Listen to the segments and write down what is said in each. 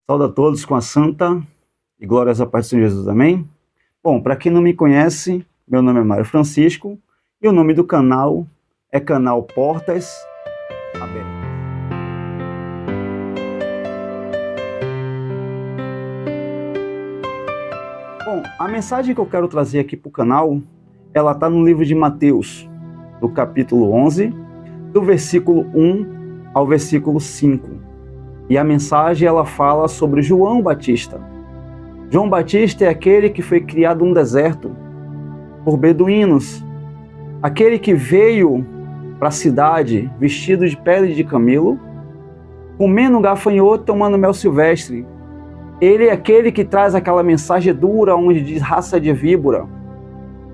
Saúde a todos com a santa e glórias à paz do Senhor Jesus, amém? Bom, para quem não me conhece, meu nome é Mário Francisco e o nome do canal é Canal Portas Abertas. Bom, a mensagem que eu quero trazer aqui para o canal, ela está no livro de Mateus, do capítulo 11, do versículo 1 ao versículo 5. E a mensagem ela fala sobre João Batista. João Batista é aquele que foi criado no deserto por beduínos, aquele que veio para a cidade vestido de pele de camelo, comendo gafanhoto, tomando mel silvestre. Ele é aquele que traz aquela mensagem dura onde diz: raça de víbora,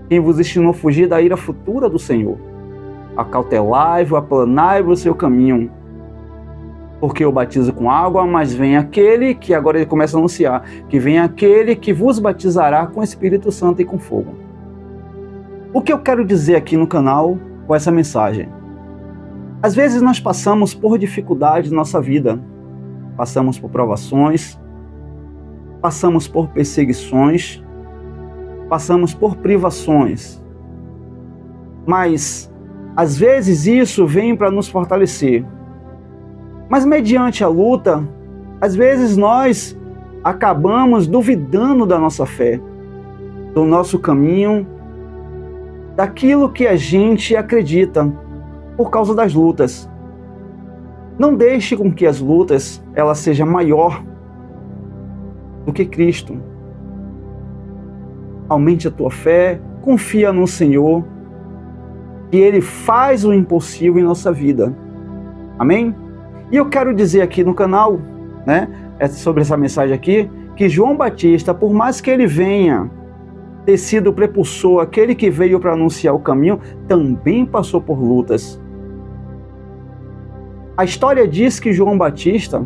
quem vos ensinou a fugir da ira futura do Senhor? Acautelai-vos, aplanai-vos o seu caminho. Porque eu batizo com água, mas vem aquele que agora ele começa a anunciar, que vem aquele que vos batizará com o Espírito Santo e com fogo. O que eu quero dizer aqui no canal com essa mensagem? Às vezes nós passamos por dificuldades na nossa vida, passamos por provações, passamos por perseguições, passamos por privações. Mas às vezes isso vem para nos fortalecer. Mas mediante a luta, às vezes nós acabamos duvidando da nossa fé, do nosso caminho, daquilo que a gente acredita, por causa das lutas. Não deixe com que as lutas ela seja maior do que Cristo. Aumente a tua fé, confia no Senhor, que Ele faz o impossível em nossa vida. Amém? E eu quero dizer aqui no canal, sobre essa mensagem aqui, que João Batista, por mais que ele venha ter sido o prepulsor, aquele que veio para anunciar o caminho, também passou por lutas. A história diz que João Batista,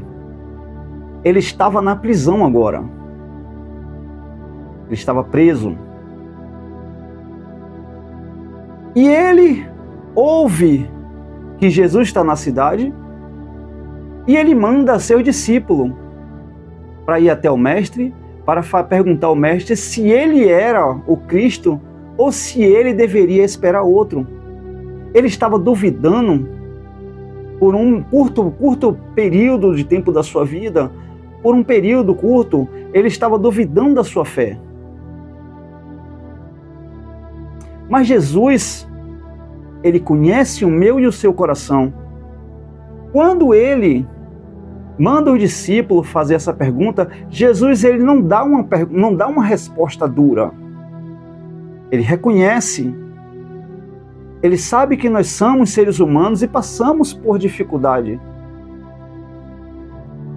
ele estava na prisão agora. Ele estava preso. E ele ouve que Jesus está na cidade, e ele manda seu discípulo para ir até o mestre, para perguntar ao mestre se ele era o Cristo ou se ele deveria esperar outro. Ele estava duvidando por um curto período de tempo da sua vida, por um período curto, ele estava duvidando da sua fé. Mas Jesus, ele conhece o meu e o seu coração. Quando ele manda o discípulo fazer essa pergunta, Jesus ele não dá uma resposta dura. Ele reconhece. Ele sabe que nós somos seres humanos e passamos por dificuldade.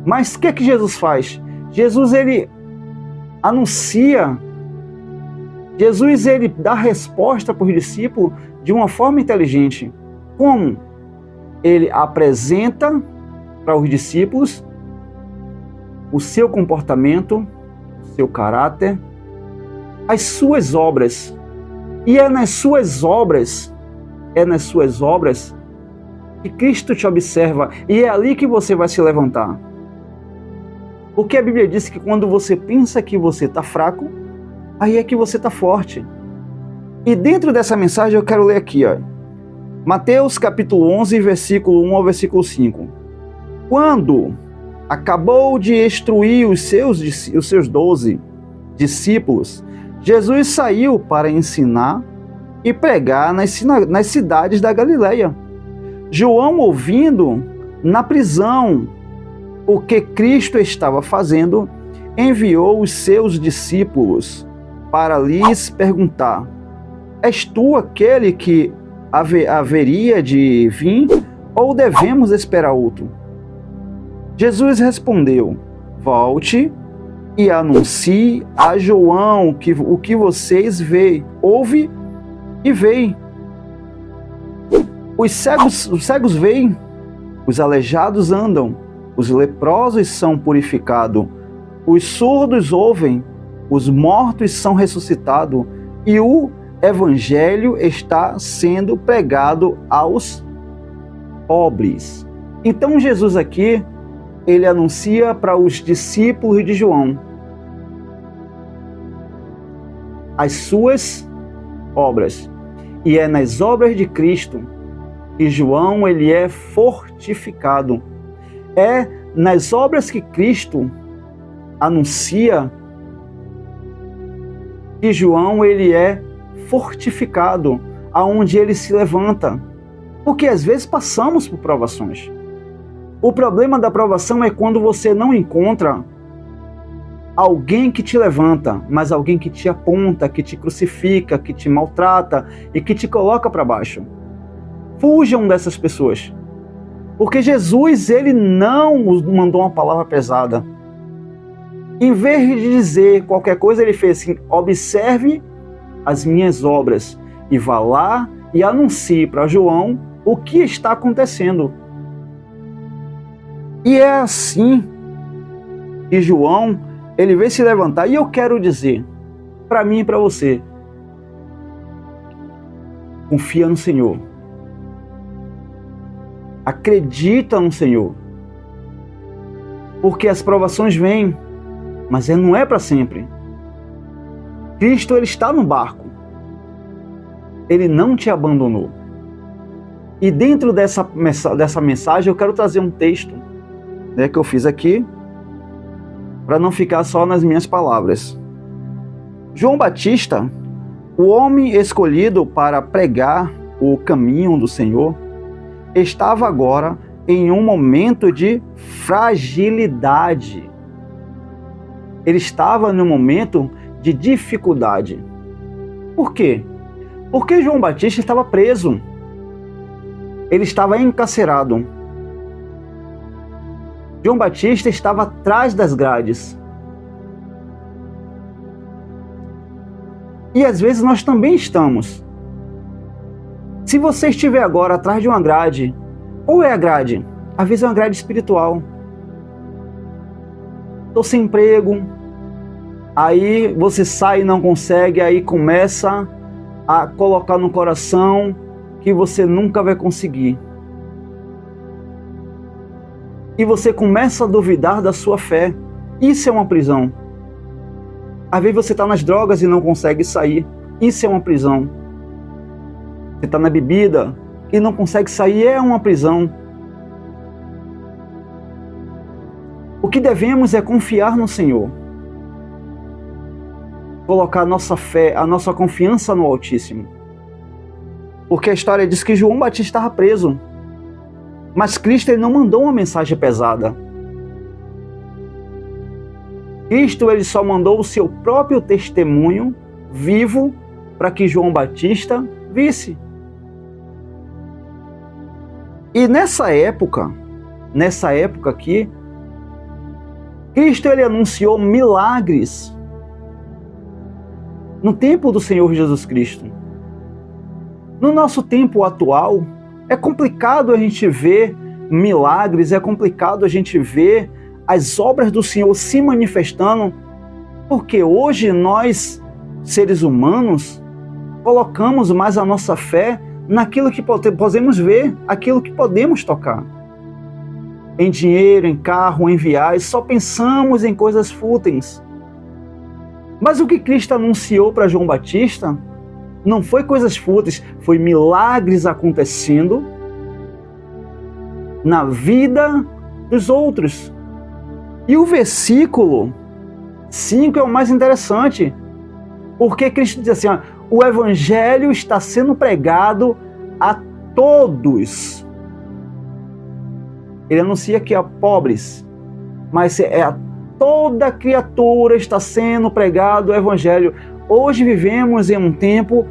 Mas o que é que Jesus faz? Jesus ele anuncia. Jesus ele dá resposta para os discípulos de uma forma inteligente. Como? Ele apresenta para os discípulos o seu comportamento, o seu caráter, as suas obras. E é nas suas obras que Cristo te observa, e é ali que você vai se levantar. Porque a Bíblia diz que quando você pensa que você está fraco, aí é que você está forte. E dentro dessa mensagem eu quero ler aqui, Mateus capítulo 11, versículo 1 ao versículo 5. Quando acabou de instruir os seus 12 discípulos, Jesus saiu para ensinar e pregar nas cidades da Galileia. João, ouvindo na prisão o que Cristo estava fazendo, enviou os seus discípulos para lhes perguntar: és tu aquele que haveria de vir, ou devemos esperar outro? Jesus respondeu: volte e anuncie a João o que vocês ouvem e veem. Os cegos veem, os aleijados andam, os leprosos são purificados, os surdos ouvem, os mortos são ressuscitados, e o evangelho está sendo pregado aos pobres. Então Jesus aqui, ele anuncia para os discípulos de João as suas obras. E é nas obras de Cristo que João ele é fortificado. É nas obras que Cristo anuncia que João ele é fortificado, aonde ele se levanta. Porque às vezes passamos por provações. O problema da provação é quando você não encontra alguém que te levanta, mas alguém que te aponta, que te crucifica, que te maltrata e que te coloca para baixo. Fujam dessas pessoas. Porque Jesus, ele não mandou uma palavra pesada. Em vez de dizer qualquer coisa, ele fez assim: observe as minhas obras e vá lá e anuncie para João o que está acontecendo. E é assim que João, ele veio se levantar. E eu quero dizer, para mim e para você, confia no Senhor. Acredita no Senhor. Porque as provações vêm, mas não é para sempre. Cristo, ele está no barco. Ele não te abandonou. E dentro dessa mensagem eu quero trazer um texto, né, que eu fiz aqui, para não ficar só nas minhas palavras. João Batista, o homem escolhido para pregar o caminho do Senhor, estava agora em um momento de fragilidade. Ele estava num momento de dificuldade. Por quê? Porque João Batista estava preso. Ele estava encarcerado. João Batista estava atrás das grades. E às vezes nós também estamos. Se você estiver agora atrás de uma grade, qual é a grade? Às vezes é uma grade espiritual. Estou sem emprego, aí você sai e não consegue, aí começa a colocar no coração que você nunca vai conseguir. E você começa a duvidar da sua fé. Isso é uma prisão. Às vezes você está nas drogas e não consegue sair. Isso é uma prisão. Você está na bebida e não consegue sair. É uma prisão. O que devemos é confiar no Senhor. Colocar a nossa fé, a nossa confiança no Altíssimo. Porque a história diz que João Batista estava preso. Mas Cristo, ele não mandou uma mensagem pesada. Cristo, ele só mandou o seu próprio testemunho vivo para que João Batista visse. E nessa época aqui, Cristo, ele anunciou milagres no tempo do Senhor Jesus Cristo. No nosso tempo atual, é complicado a gente ver milagres, é complicado a gente ver as obras do Senhor se manifestando, porque hoje nós, seres humanos, colocamos mais a nossa fé naquilo que podemos ver, aquilo que podemos tocar. Em dinheiro, em carro, em viagem, só pensamos em coisas fúteis. Mas o que Cristo anunciou para João Batista não foi coisas fúteis, foi milagres acontecendo na vida dos outros. E o versículo 5 é o mais interessante, porque Cristo diz assim, ó, o evangelho está sendo pregado a todos. Ele anuncia que a pobres, mas a toda criatura está sendo pregado o evangelho. Hoje vivemos em um tempo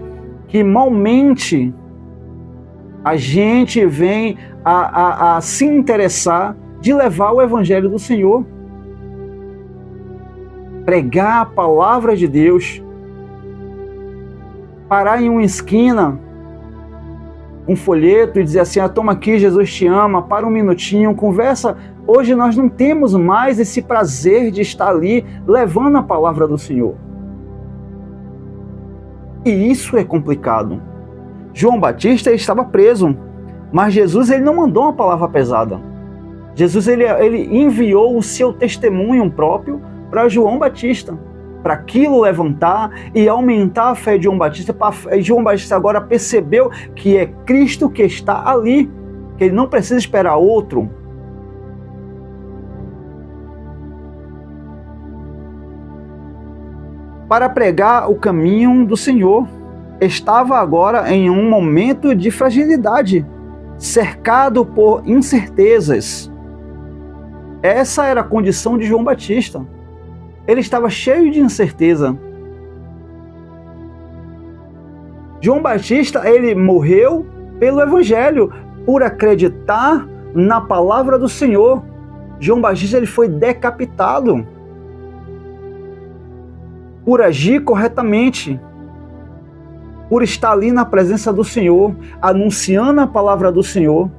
que malmente a gente vem a se interessar de levar o evangelho do Senhor. Pregar a palavra de Deus. Parar em uma esquina, um folheto e dizer assim, toma aqui, Jesus te ama, para um minutinho, conversa. Hoje nós não temos mais esse prazer de estar ali levando a palavra do Senhor. E isso é complicado. João Batista estava preso, mas Jesus, ele não mandou uma palavra pesada. Jesus ele enviou o seu testemunho próprio para João Batista, para aquilo levantar e aumentar a fé de João Batista. E João Batista agora percebeu que é Cristo que está ali, que ele não precisa esperar outro. Para pregar o caminho do Senhor, estava agora em um momento de fragilidade, cercado por incertezas. Essa era a condição de João Batista. Ele estava cheio de incerteza. João Batista, ele morreu pelo Evangelho, por acreditar na palavra do Senhor. João Batista, ele foi decapitado por agir corretamente, por estar ali na presença do Senhor, anunciando a palavra do Senhor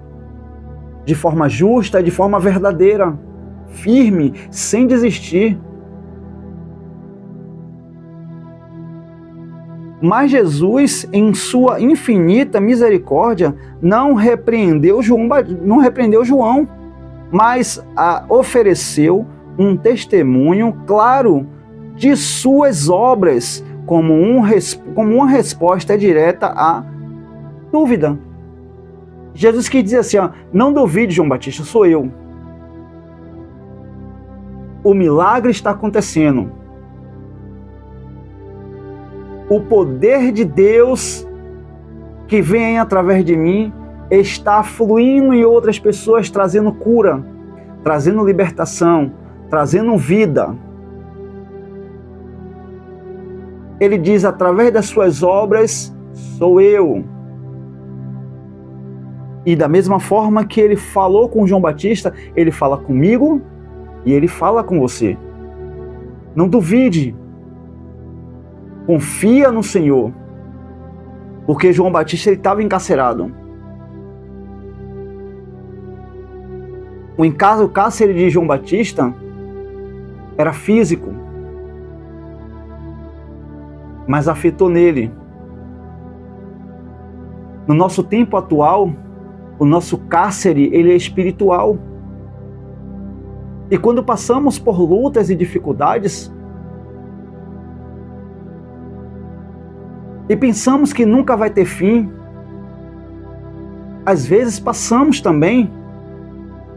de forma justa, de forma verdadeira, firme, sem desistir. Mas Jesus, em sua infinita misericórdia, não repreendeu João, mas ofereceu um testemunho claro de suas obras, como uma resposta direta à dúvida. Jesus quis dizer assim, não duvide, João Batista, sou eu. O milagre está acontecendo. O poder de Deus que vem através de mim está fluindo em outras pessoas, trazendo cura, trazendo libertação, trazendo vida. Ele diz, através das suas obras, sou eu. E da mesma forma que ele falou com João Batista, ele fala comigo e ele fala com você. Não duvide. Confia no Senhor. Porque João Batista estava encarcerado. O cárcere de João Batista era físico, mas afetou nele. No nosso tempo atual, o nosso cárcere, ele é espiritual. E quando passamos por lutas e dificuldades, e pensamos que nunca vai ter fim, às vezes passamos também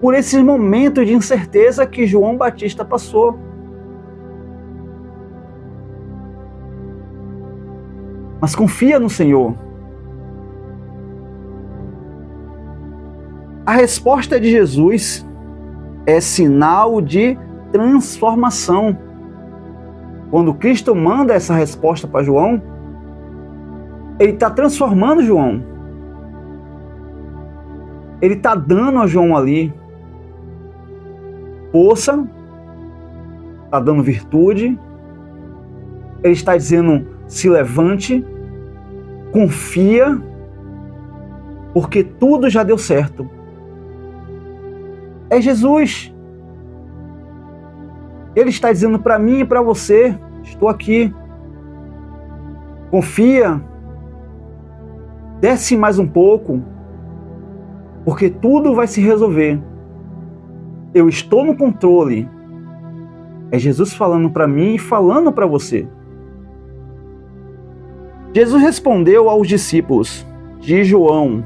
por esses momentos de incerteza que João Batista passou. Mas confia no Senhor. A resposta de Jesus é sinal de transformação. Quando Cristo manda essa resposta para João, ele está transformando João. Ele está dando a João ali força, está dando virtude. Ele está dizendo, se levante, confia, porque tudo já deu certo. É Jesus. Ele está dizendo para mim e para você, estou aqui. Confia. Desce mais um pouco, porque tudo vai se resolver. Eu estou no controle. É Jesus falando para mim e falando para você. Jesus respondeu aos discípulos de João,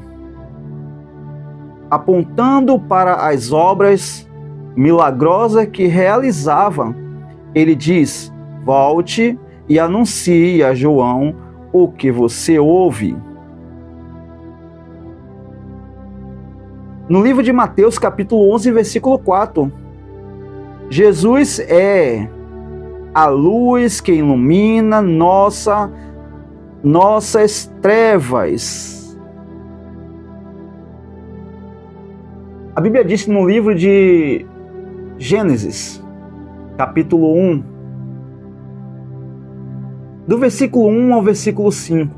apontando para as obras milagrosas que realizava. Ele diz, volte e anuncie a João o que você ouve. No livro de Mateus, capítulo 11, versículo 4, Jesus é a luz que ilumina nossas trevas. A Bíblia diz no livro de Gênesis, capítulo 1, do versículo 1 ao versículo 5,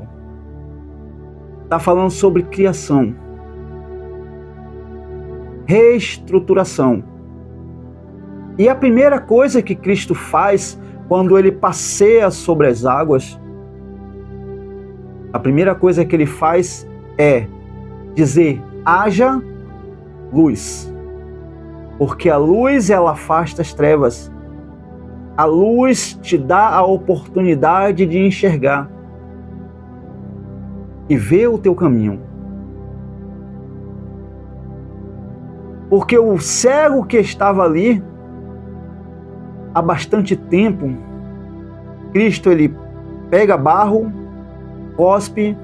está falando sobre criação, reestruturação. E a primeira coisa que Cristo faz quando ele passeia sobre as águas, a primeira coisa que ele faz é dizer, haja luz. Porque a luz, ela afasta as trevas. A luz te dá a oportunidade de enxergar e ver o teu caminho. Porque o cego que estava ali há bastante tempo, Cristo, ele pega barro, cospe,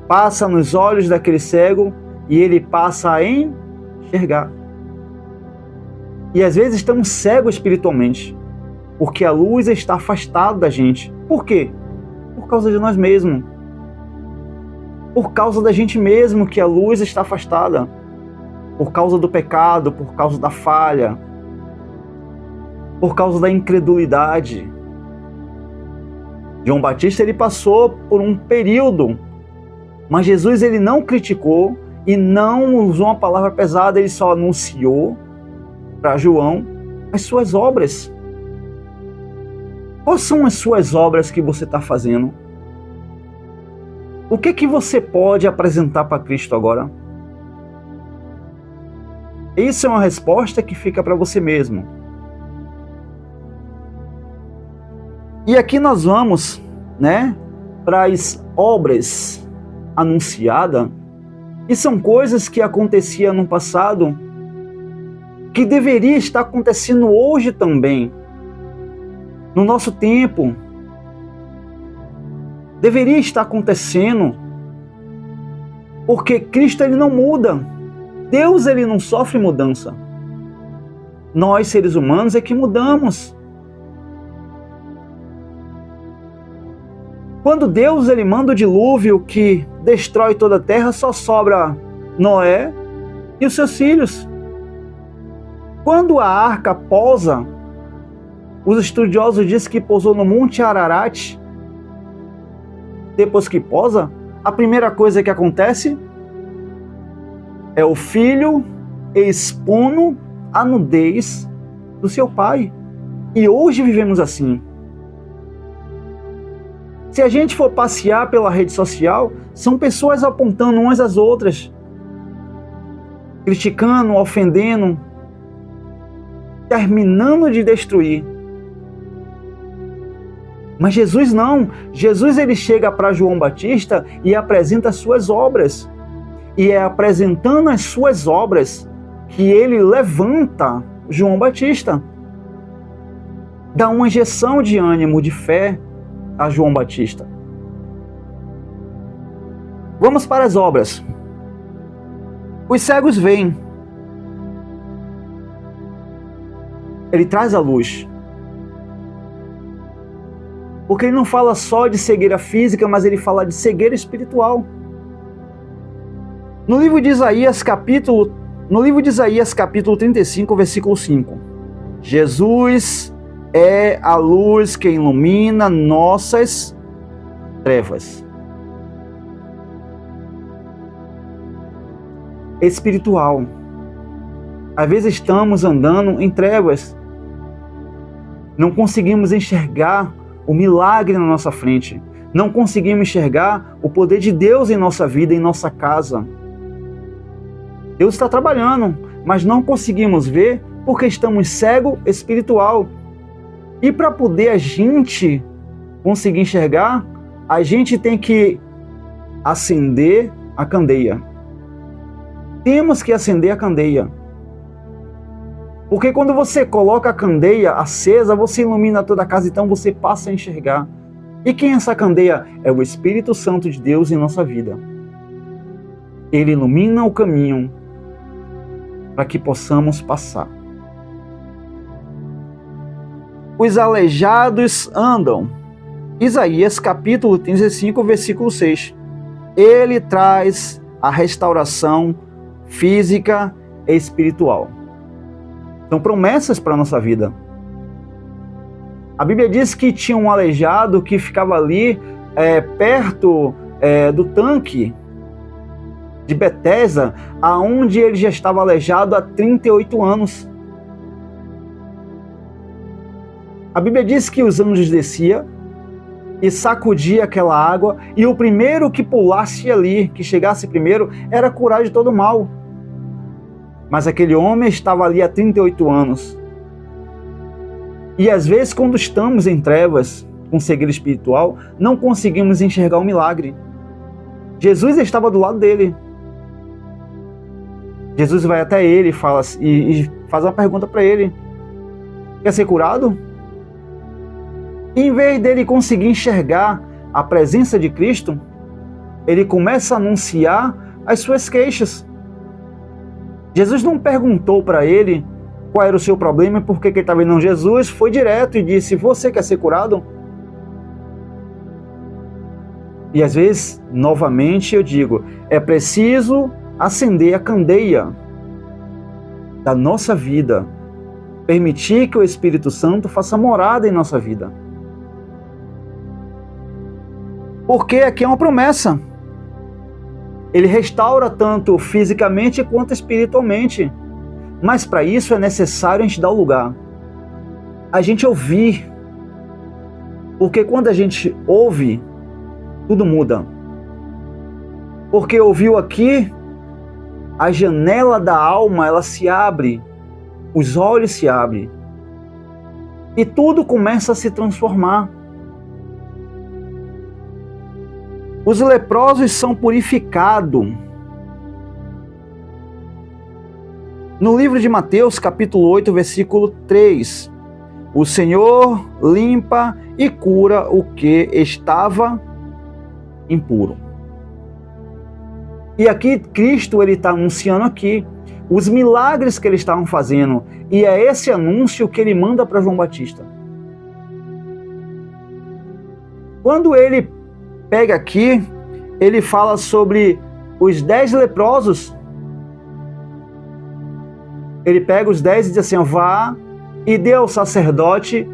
passa nos olhos daquele cego e ele passa a enxergar. E às vezes estamos cegos espiritualmente, porque a luz está afastada da gente. Por quê? Por causa de nós mesmos. Por causa da gente mesmo que a luz está afastada. Por causa do pecado, por causa da falha, por causa da incredulidade. João Batista, ele passou por um período, mas Jesus, ele não criticou e não usou uma palavra pesada, ele só anunciou para João as suas obras. Quais são as suas obras que você está fazendo? O que você pode apresentar para Cristo agora? Isso é uma resposta que fica para você mesmo. E aqui nós vamos, para as obras anunciadas, e são coisas que aconteciam no passado, que deveria estar acontecendo hoje também, no nosso tempo. Deveria estar acontecendo, porque Cristo, ele não muda. Deus, ele não sofre mudança. Nós, seres humanos, é que mudamos. Quando Deus, ele manda o dilúvio que destrói toda a terra, só sobra Noé e os seus filhos. Quando a arca pousa, os estudiosos dizem que pousou no Monte Ararat. Depois que pousa, a primeira coisa que acontece é o filho expondo a nudez do seu pai. E hoje vivemos assim. Se a gente for passear pela rede social, são pessoas apontando umas às outras, criticando, ofendendo, terminando de destruir. Mas Jesus não. Jesus, ele chega para João Batista e apresenta as suas obras. E é apresentando as suas obras que ele levanta João Batista. Dá uma injeção de ânimo, de fé a João Batista. Vamos para as obras. Os cegos veem. Ele traz a luz. Porque ele não fala só de cegueira física, mas ele fala de cegueira espiritual. No livro de Isaías, capítulo 35, versículo 5. Jesus é a luz que ilumina nossas trevas. Espiritual. Às vezes estamos andando em trevas. Não conseguimos enxergar o milagre na nossa frente. Não conseguimos enxergar o poder de Deus em nossa vida, em nossa casa. Deus está trabalhando, mas não conseguimos ver porque estamos cegos espiritual. E para poder a gente conseguir enxergar, a gente tem que acender a candeia. Temos que acender a candeia. Porque quando você coloca a candeia acesa, você ilumina toda a casa, então você passa a enxergar. E quem é essa candeia? É o Espírito Santo de Deus em nossa vida. Ele ilumina o caminho para que possamos passar. Os aleijados andam. Isaías capítulo 35, versículo 6. Ele traz a restauração física e espiritual. São promessas para a nossa vida. A Bíblia diz que tinha um aleijado que ficava ali perto do tanque de Betesda, aonde ele já estava aleijado há 38 anos. A Bíblia diz que os anjos desciam e sacudia aquela água, e o primeiro que pulasse ali, que chegasse primeiro, era curado de todo mal. Mas aquele homem estava ali há 38 anos. E às vezes, quando estamos em trevas, com cegueira espiritual, não conseguimos enxergar o milagre. Jesus estava do lado dele. Jesus vai até ele e faz uma pergunta para ele: quer ser curado? E em vez dele conseguir enxergar a presença de Cristo, ele começa a anunciar as suas queixas. Jesus não perguntou para ele qual era o seu problema e por que ele estava indo. Jesus foi direto e disse: você quer ser curado? E às vezes, novamente eu digo, é preciso acender a candeia da nossa vida, permitir que o Espírito Santo faça morada em nossa vida. Porque aqui é uma promessa. Ele restaura tanto fisicamente quanto espiritualmente. Mas para isso é necessário a gente dar o lugar. A gente ouvir. Porque quando a gente ouve, tudo muda. Porque ouviu aqui, a janela da alma, ela se abre. Os olhos se abrem. E tudo começa a se transformar. Os leprosos são purificados. No livro de Mateus, capítulo 8, versículo 3. O Senhor limpa e cura o que estava impuro. E aqui Cristo está anunciando aqui os milagres que eles estavam fazendo. E é esse anúncio que ele manda para João Batista. Quando ele pega aqui, ele fala sobre os 10 leprosos. Ele pega os 10 e diz assim: vá e dê ao sacerdote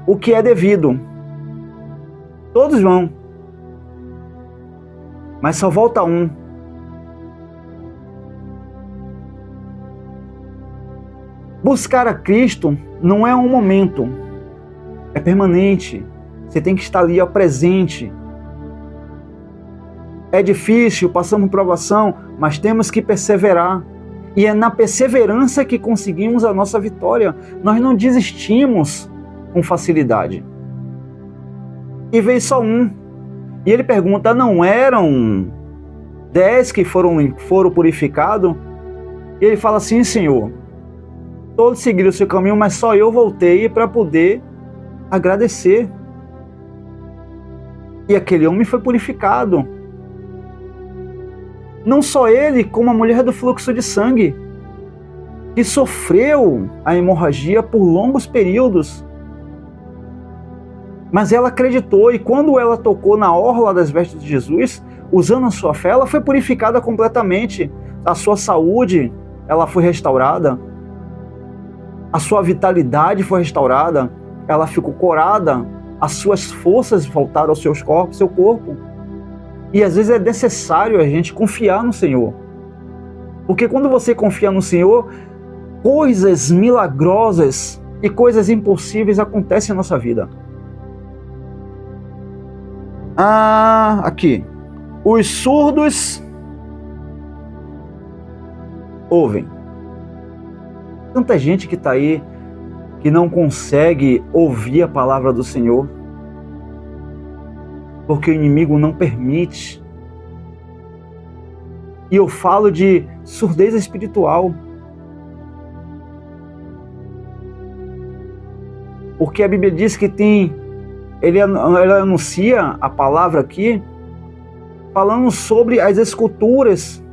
o que é devido. Todos vão. Mas só volta um. Buscar a Cristo não é um momento. É permanente. Você tem que estar ali ao presente. É difícil, passamos por provação, mas temos que perseverar. E é na perseverança que conseguimos a nossa vitória. Nós não desistimos com facilidade. E veio só um. E ele pergunta: não eram 10 que foram purificados? E ele fala assim: Senhor, todos seguiram o seu caminho, mas só eu voltei para poder agradecer. E aquele homem foi purificado. Não só ele, como a mulher do fluxo de sangue, que sofreu a hemorragia por longos períodos. Mas ela acreditou, e quando ela tocou na orla das vestes de Jesus, usando a sua fé, ela foi purificada completamente. A sua saúde, ela foi restaurada. A sua vitalidade foi restaurada. Ela ficou curada. As suas forças voltaram ao seu corpo. E às vezes é necessário a gente confiar no Senhor. Porque quando você confia no Senhor, coisas milagrosas e coisas impossíveis acontecem na nossa vida. Aqui. Os surdos ouvem. Tanta gente que está aí que não consegue ouvir a palavra do Senhor, porque o inimigo não permite. E eu falo de surdez espiritual. Porque a Bíblia diz que ele anuncia a palavra aqui, falando sobre as esculturas,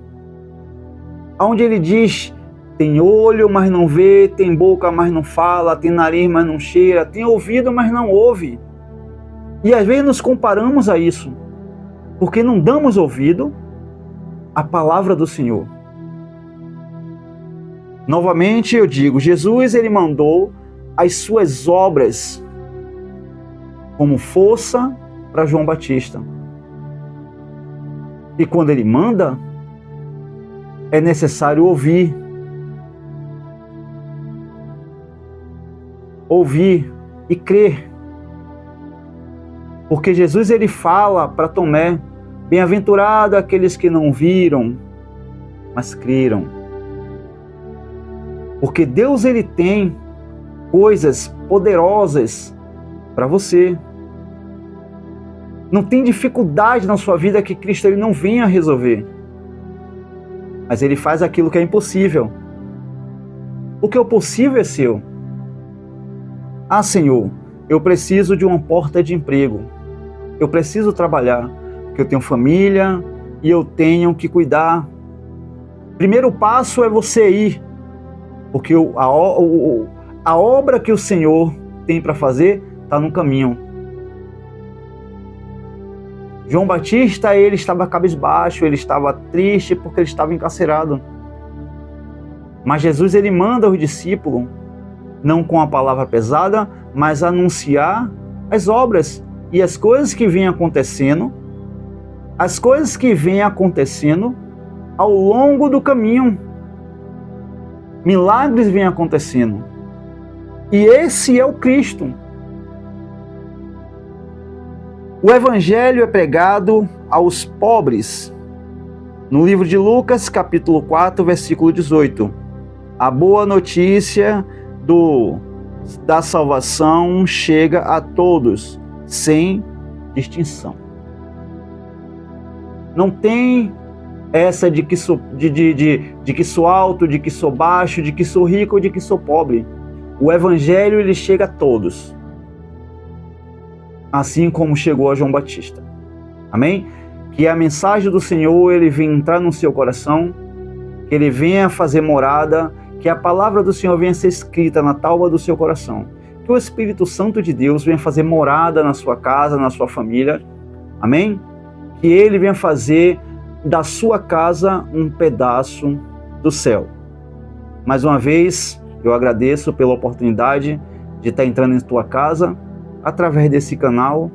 onde ele diz: tem olho, mas não vê, tem boca, mas não fala, tem nariz, mas não cheira, tem ouvido, mas não ouve. E às vezes nos comparamos a isso, porque não damos ouvido à palavra do Senhor. Novamente eu digo, Jesus ele mandou as suas obras como força para João Batista. E quando ele manda, é necessário ouvir. Ouvir e crer. Porque Jesus ele fala para Tomé: bem-aventurado aqueles que não viram, mas creram. Porque Deus, ele tem coisas poderosas para você. Não tem dificuldade na sua vida que Cristo ele não venha resolver. Mas ele faz aquilo que é impossível. Porque o possível é seu. Ah, Senhor, eu preciso de uma porta de emprego. Eu preciso trabalhar, porque eu tenho família e eu tenho que cuidar. Primeiro passo é você ir, porque a obra que o Senhor tem para fazer está no caminho. João Batista, ele estava cabisbaixo, ele estava triste porque ele estava encarcerado. Mas Jesus, ele manda os discípulos, não com a palavra pesada, mas anunciar as obras e as coisas que vêm acontecendo, ao longo do caminho. Milagres vêm acontecendo. E esse é o Cristo. O Evangelho é pregado aos pobres. No livro de Lucas, capítulo 4, versículo 18. A boa notícia da salvação chega a todos, sem distinção. Não tem essa de que sou alto, de que sou baixo, de que sou rico ou de que sou pobre. O Evangelho, ele chega a todos. Assim como chegou a João Batista. Amém? Que a mensagem do Senhor, ele venha entrar no seu coração, que ele venha fazer morada, que a palavra do Senhor venha ser escrita na tábua do seu coração. Que o Espírito Santo de Deus venha fazer morada na sua casa, na sua família. Amém? Que ele venha fazer da sua casa um pedaço do céu. Mais uma vez, eu agradeço pela oportunidade de estar entrando em tua casa, através desse canal,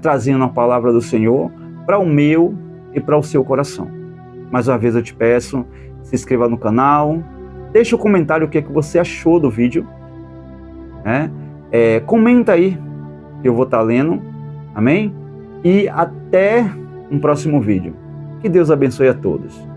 trazendo a palavra do Senhor para o meu e para o seu coração. Mais uma vez eu te peço, se inscreva no canal, deixa um comentário o que você achou do vídeo, comenta aí, que eu vou estar lendo, amém? E até um próximo vídeo. Que Deus abençoe a todos.